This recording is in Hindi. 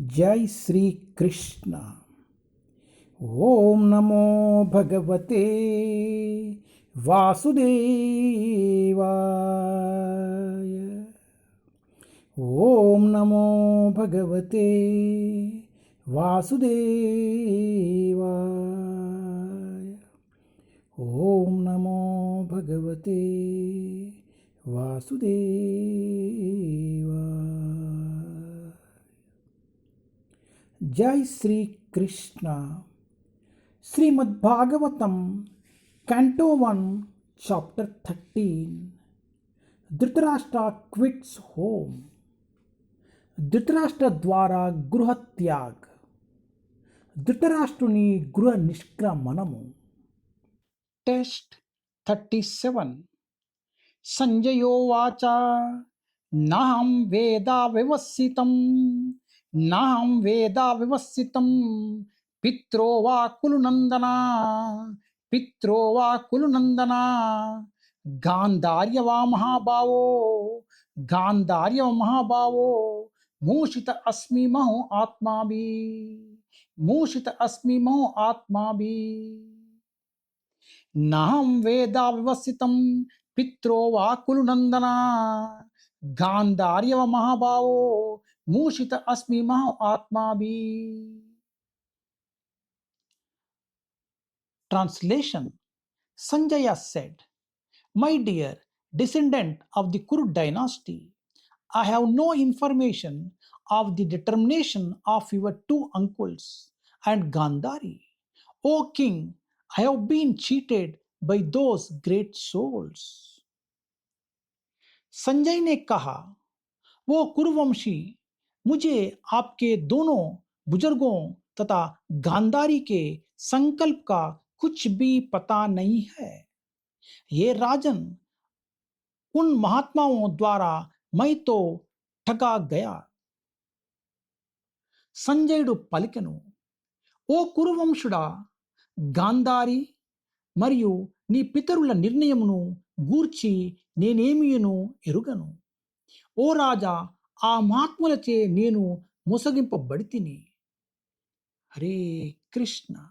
जय श्री कृष्ण। ओम नमो भगवते वासुदेवाय। ओम नमो भगवते वासुदेवाय। ओम नमो भगवते वासुदेवाय। जय Shri Krishna. Shrimad Bhagavatam canto 1 chapter 13। Dhritarashtra quits home. Dhritarashtra द्वारा गृह त्याग। धृतराष्ट्रुनि गृह निष्क्रमणము। टेस्ट 37। संजयोवाच नाहं वेदा विवस्सितं पित्रो वा कुलुनन्दना गान्धार्य वा महाभावो मूषित अस्मि महो आत्माभिः। नाहं वेदा विवस्सितं पित्रो वा कुलुनन्दना गान्धार्य वा महाभावो मूषित अस्मि महो आत्माभिः। Translation. Sanjaya said, "My dear descendant of the Kuru dynasty, I have no information of the determination of your two uncles and Gandhari. O king, I have been cheated by those great souls." Sanjay ने कहा, वो कुरुवंशी, मुझे आपके दोनों बुजुर्गों तथा गांधारी के संकल्प का कुछ भी पता नहीं है। ये राजन, उन महात्माओं द्वारा मैं तो ठगा गया। సంజయుడు పలికెను, ఓ కురువంశుడా, గాంధారి మరియు నీ పితరుల నిర్ణయమును గూర్చి నేనేమియును ఎరుగను. ఓ రాజా, ఆ మహాత్ములచే నేను మోసగింపబడితిని. హరే కృష్ణ.